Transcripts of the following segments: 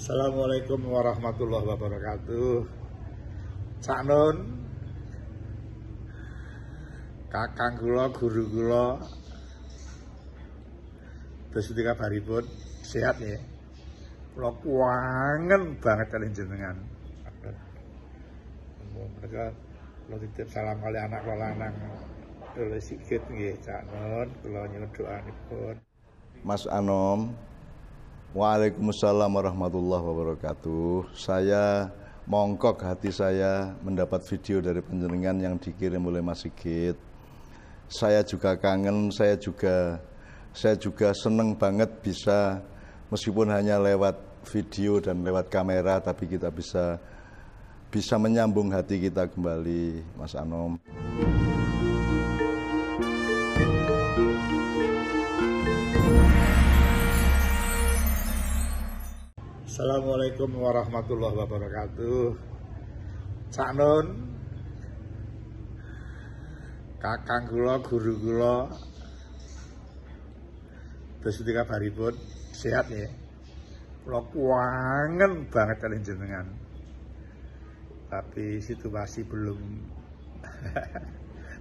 Assalamualaikum warahmatullahi wabarakatuh. Cak Nun, kakang kula, guru kula, terus kabaripun sehat ya. Kula kuangen banget kalian jenengan. Mereka kula titip salam kali anak kula lanang. Oleh sikit nggih Cak Nun, kula nyuwun doanipun. Mas Anom, waalaikumsalam warahmatullahi wabarakatuh. Saya mongkok hati saya mendapat video dari panjenengan yang dikirim oleh Mas Sigit. Saya juga kangen, saya juga seneng banget bisa, meskipun hanya lewat video dan lewat kamera, tapi kita bisa menyambung hati kita kembali, Mas Anom. Assalamualaikum warahmatullahi wabarakatuh. Cak Nun, kakang kula, guru kula, terus kabaripun sehat ya. Kula kuangen banget kalian jenengan. Tapi situasi belum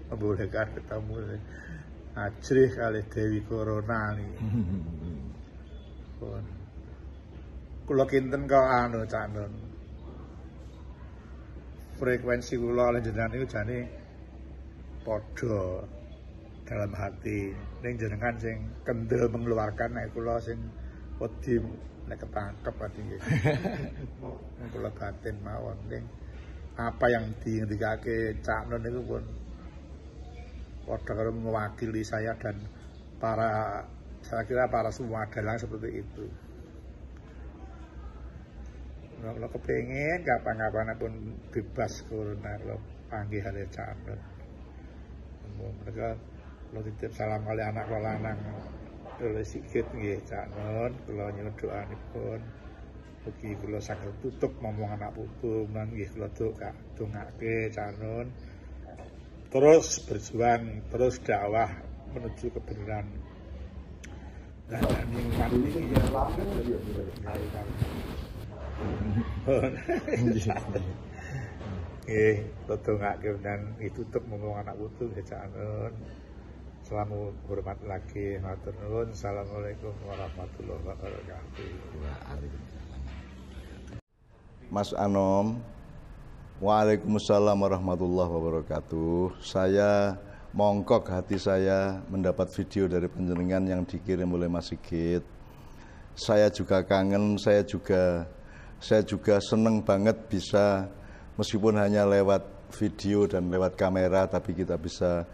membolehkan ketemu. Ajrih kali Dewi Corona nih. Kula kinten kok Cak Nun. Frekuensi kula lan jenengan niku jane padha dalam hati. Ning jenengan sing kendel mengeluarkan nek kula sing wedi nek ketangkep ati nggih. Kula batin mawon ning apa yang dingendikake Cak Nun niku pun padha karo mewakili saya dan saya kira para semua adalah seperti itu. Kalau kepengen kapan-kapan pun bebas corona, kalau panggil hari Cak Nun. Mereka kalau titip salam kali anak kula lanang oleh sikit nggih Cak Nun, kula nyuwun doanipun. Ugi kula saged tutup ngomong anak putu, nggih kula dongake Cak Nun. Terus berjuang, terus dakwah menuju kebenaran. Dan nikmat ini ya nggih, dongake dan ditutup ngomong anak putu nggih Cak Nun. Selamat hormat lagi, matur nuwun. Assalamualaikum warahmatullahi wabarakatuh. Mas Anom, waalaikumsalam warahmatullahi wabarakatuh. Saya mongkok hati saya mendapat video dari panjenengan yang dikirim oleh Mas Sigit. Saya juga kangen, saya juga seneng banget bisa, meskipun hanya lewat video dan lewat kamera, tapi kita bisa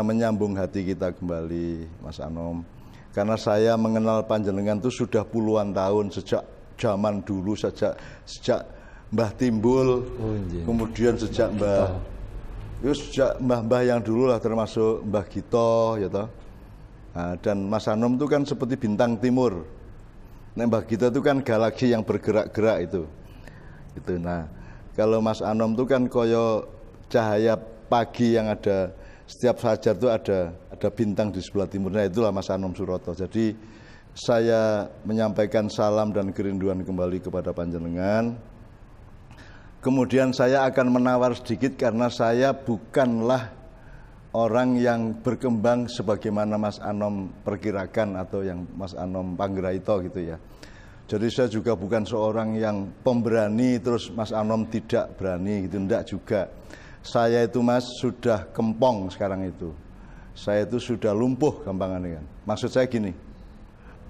menyambung hati kita kembali, Mas Anom. Karena saya mengenal panjenengan itu sudah puluhan tahun, sejak zaman dulu, sejak Mbah Timbul, kemudian sejak mbah yang dulu lah, termasuk Mbah Gito, ya toh. Nah, dan Mas Anom itu kan seperti bintang timur. Nah, Mbah Gito itu kan galaksi yang bergerak-gerak itu. Nah, kalau Mas Anom itu kan koyo cahaya pagi yang ada, setiap fajar itu ada bintang di sebelah timurnya, itulah Mas Anom Suroto. Jadi saya menyampaikan salam dan kerinduan kembali kepada panjenengan. Kemudian saya akan menawar sedikit karena saya bukanlah orang yang berkembang sebagaimana Mas Anom perkirakan atau yang Mas Anom Panggraito gitu ya. Jadi saya juga bukan seorang yang pemberani terus Mas Anom tidak berani gitu, enggak juga. Saya itu Mas sudah kempong sekarang itu. Saya itu sudah lumpuh gampangannya kan. Maksud saya gini,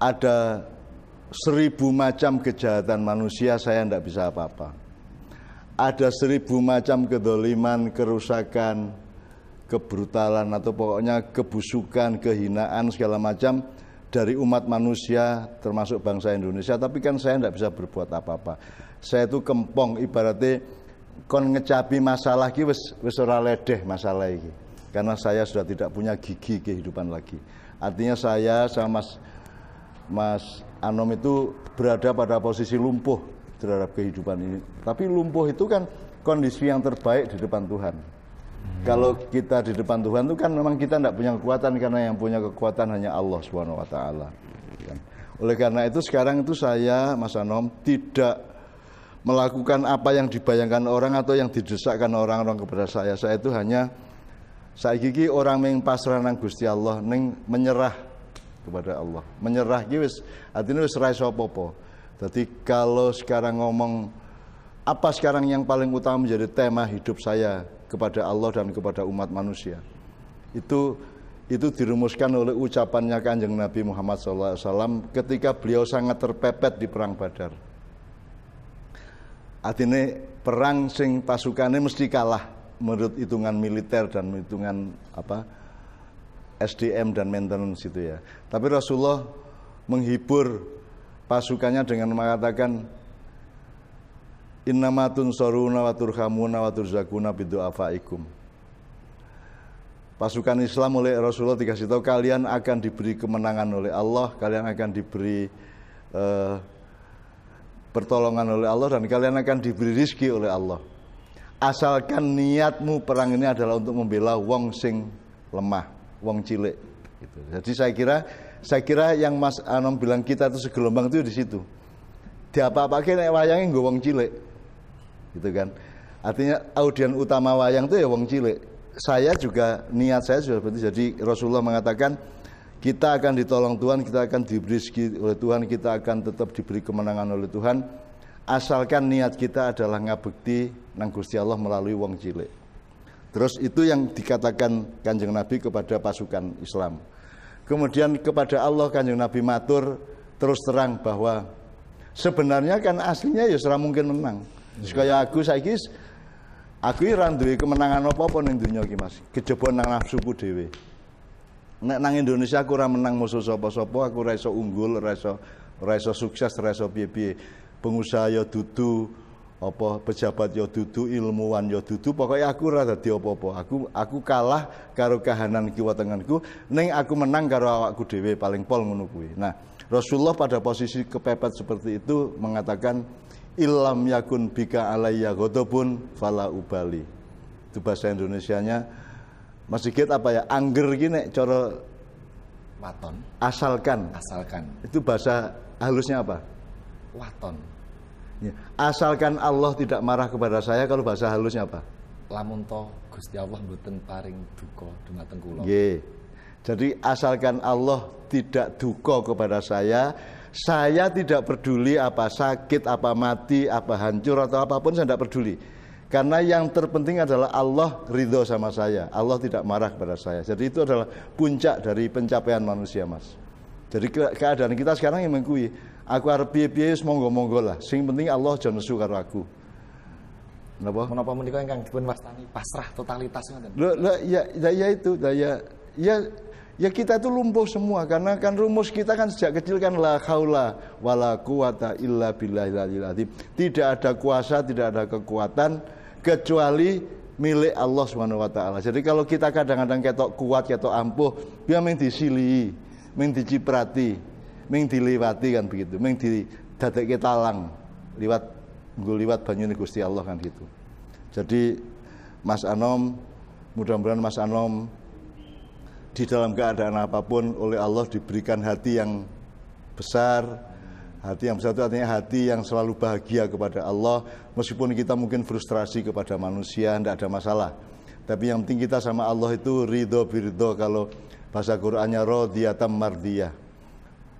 ada 1000 macam kejahatan manusia saya enggak bisa apa-apa. Ada 1000 macam kedoliman, kerusakan, kebrutalan atau pokoknya kebusukan, kehinaan segala macam dari umat manusia termasuk bangsa Indonesia, tapi kan saya tidak bisa berbuat apa-apa. Saya itu kempong, ibaratnya kon ngecapi masalah iki wis ora ledeh masalah iki. Karena saya sudah tidak punya gigi kehidupan lagi. Artinya saya sama Mas Anom itu berada pada posisi lumpuh terhadap kehidupan ini. Tapi lumpuh itu kan kondisi yang terbaik di depan Tuhan. Kalau kita di depan Tuhan itu kan memang kita tidak punya kekuatan, karena yang punya kekuatan hanya Allah Subhanahu wa taala. Oleh karena itu sekarang itu saya, Mas Anom, tidak melakukan apa yang dibayangkan orang atau yang didesakkan orang-orang kepada saya. Saya itu hanya saiki orang yang pasrah nang Gusti Allah, ning menyerah kepada Allah. Menyerah ki wis artine wis ra iso apa-apa. Jadi kalau sekarang ngomong apa sekarang yang paling utama menjadi tema hidup saya kepada Allah dan kepada umat manusia, itu dirumuskan oleh ucapannya Kanjeng Nabi Muhammad SAW ketika beliau sangat terpepet di perang Badar. Artinya perang sing pasukannya mesti kalah menurut hitungan militer dan hitungan SDM dan maintenance itu ya. Tapi Rasulullah menghibur pasukannya dengan mengatakan innama tunsaruna wa turhamuna wa turzakuna bidu'afaikum. Pasukan Islam oleh Rasulullah dikasih tahu kalian akan diberi kemenangan oleh Allah, kalian akan diberi pertolongan oleh Allah, dan kalian akan diberi rizki oleh Allah. Asalkan niatmu perang ini adalah untuk membela wong sing lemah, wong cilik. Gitu. Jadi saya kira yang Mas Anom bilang kita itu segelombang itu di situ. Diapa-apake nek wayange nggo wong cilik. Gitu kan. Artinya audien utama wayang itu ya wong cilik. Saya juga, niat saya sudah seperti. Jadi Rasulullah mengatakan kita akan ditolong Tuhan, kita akan diberi rezeki oleh Tuhan, kita akan tetap diberi kemenangan oleh Tuhan, asalkan niat kita adalah ngabekti nang Gusti Allah melalui wong cilik. Terus itu yang dikatakan Kanjeng Nabi kepada pasukan Islam. Kemudian kepada Allah Kanjeng Nabi matur terus terang bahwa sebenarnya kan aslinya ya ora mungkin menang. Kaya aku saiki aku ora duwe kemenangan apa-apa ning donya iki Mas. Kejaba nang nafsuku dhewe. Nek nang Indonesia aku ora menang musuh sapa-sapa, aku ora iso unggul, ora iso sukses, ora iso piye-piye. Pengusaha ya dudu, pejabat ya dudu, ilmuwan ya dudu, pokoknya aku ora dadi apa-apa. Aku kalah karo kahanan kiwa tenganku, ning aku menang karo awakku dhewe, paling pol ngono kuwi. Nah, Rasulullah pada posisi kepepet seperti itu mengatakan illam yakun bika alayya ghadabun fala ubali. Itu bahasa Indonesianya. Mas Sigit apa ya? Angger iki nek cara waton. Asalkan. Itu bahasa halusnya apa? Waton. Ya. Asalkan Allah tidak marah kepada saya, kalau bahasa halusnya apa? Lamun to Gusti Allah mboten paring duka dumateng kula. Nggih. Jadi asalkan Allah tidak duka kepada saya tidak peduli apa sakit, apa mati, apa hancur atau apapun, saya tidak peduli. Karena yang terpenting adalah Allah ridho sama saya, Allah tidak marah kepada saya. Jadi itu adalah puncak dari pencapaian manusia, Mas. Jadi keadaan kita sekarang yang mengkui, aku arep piye-piye monggo-monggo lah. Sing penting Allah aja nesu karo aku. Menapa menika ingkang dipun wastani pasrah totalitas ngoten. Ya kita itu lumpuh semua, karena kan rumus kita kan sejak kecil kan la haula wala quwata illa billahil azim. Tidak ada kuasa, tidak ada kekuatan kecuali milik Allah Subhanahu wa taala. Jadi kalau kita kadang-kadang ketok kuat, ketok ampuh, dia mung disilihi, mung diciprati, mung diliwati kan begitu, mung didadekke talang liwat banyune Gusti Allah kan gitu. Jadi Mas Anom, mudah-mudahan Mas Anom di dalam keadaan apapun oleh Allah diberikan hati yang besar. Hati yang besar itu artinya hati yang selalu bahagia kepada Allah. Meskipun kita mungkin frustrasi kepada manusia, tidak ada masalah. Tapi yang penting kita sama Allah itu ridho biridho. Kalau bahasa Qur'annya radhiyatam mardiyah.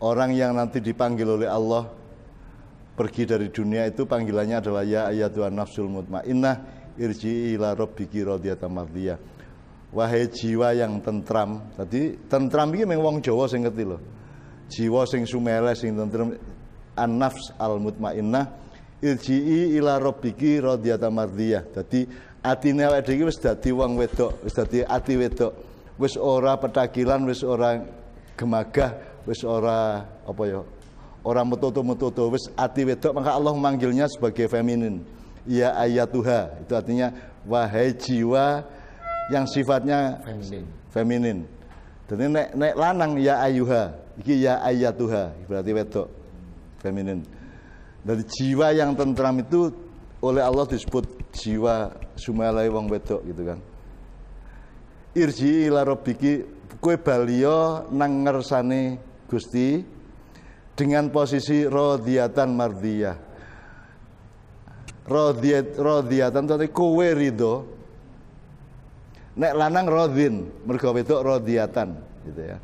Orang yang nanti dipanggil oleh Allah pergi dari dunia itu panggilannya adalah ya ayyatuhan nafsul mutmainnah irji'i ila rabbiki radhiyatam mardiyah. Wahai jiwa yang tentram. Tadi tentram iki mung wong Jawa sing ngerti lho. Jiwa sing sumele sing tentrem, an-nafs al-mutmainnah irji'i ila rabbiki radhiyatam mardiyah. Dadi atine awake dhewe wis dadi wong wedok, wis dadi ati wedok. Wis ora petakilan, wis ora gemagah, wis ora apa ya? Ora metutu-metutu, wis ati wedok, maka Allah memanggilnya sebagai feminin. Ya ayatuha, itu artinya wahai jiwa yang sifatnya feminin. Jadi nek lanang ya ayuha, iki ya ayatuha, berarti wedok, feminin. Dari jiwa yang tentram itu oleh Allah disebut jiwa sumelai wong wedok gitu kan. Irji ila rabbiki, kowe baliya nang ngersane Gusti, dengan posisi radhiyatan mardiyah. Radhiyatan itu kowe ridho. Nek lanang radhin, mergo wedok radhiyatan gitu ya.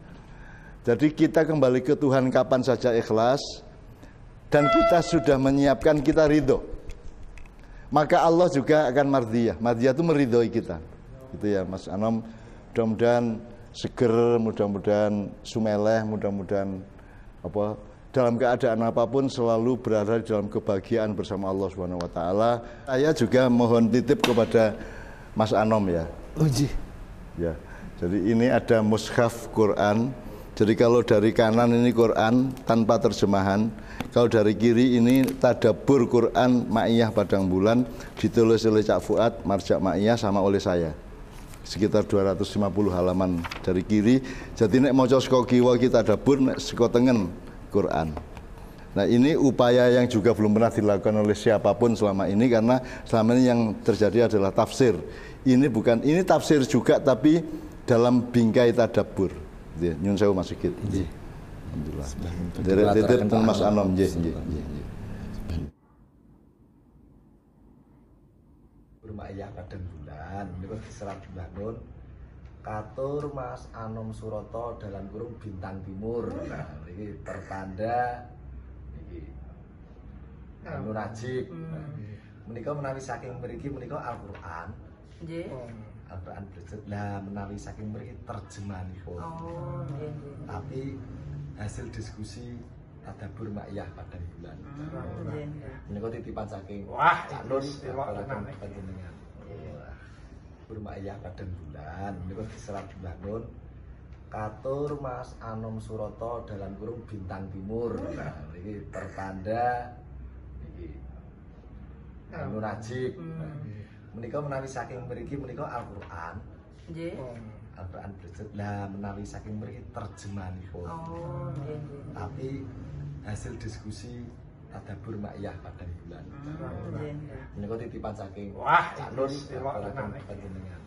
Jadi kita kembali ke Tuhan kapan saja ikhlas dan kita sudah menyiapkan kita ridho. Maka Allah juga akan mardiyah. Mardiyah itu meridhoi kita. Gitu ya Mas Anom. Mudah-mudahan seger, mudah-mudahan sumeleh, mudah-mudahan apa dalam keadaan apapun selalu berada di dalam kebahagiaan bersama Allah Subhanahu wa taala. Saya juga mohon titip kepada Mas Anom ya. Uji. Ya. Jadi ini ada mushaf Quran. Jadi kalau dari kanan ini Quran tanpa terjemahan, kalau dari kiri ini tadabbur Quran Ma'iyah Padang Bulan ditulis oleh Cak Fuad, Marjak Ma'iyah sama oleh saya. Sekitar 250 halaman dari kiri. Jadi nek maca saka kiwa kita tadabbur, nek saka tengen Quran. Nah, ini upaya yang juga belum pernah dilakukan oleh siapapun selama ini karena selama ini yang terjadi adalah tafsir. Ini tafsir juga tapi dalam bingkai tadabbur. Ya, nyun sewu Mas Sigit. Nggih. Alhamdulillah. Derek titip ten Mas Anom nggih, nggih. Ma'iyah Padang Bulan niku diserap Mbah Nun. Katur Mas Anom Suroto dalam kurung Bintang Timur. Nah, iki pertanda iki anu najib. Menika menawi saking mriki menika Al-Qur'an. Nggih. Al-Quran berjut lah menawi saking mriki terjemahanipun. Oh, nggih. Tapi hasil diskusi tadabbur Ma'iyah Padang Bulan. Nggih. Menika titipan saking Cak Nun panjenengan. Tadabbur Ma'iyah Padang Bulan menika diserap Mbah Nun. Katur Mas Anom Suroto dalam kurung Bintang Timur. Nah, iki pertanda iki anu najib. Menika menawi saking mriki menika Al-Qur'an. Nggih. Al-Qur'an berjut lah menawi saking mriki terjemahanipun. Oh, nggih. Tapi hasil diskusi tadabbur Ma'iyah Padang Bulan. Nggih. Menika titipan saking Cak Nun panjenengan.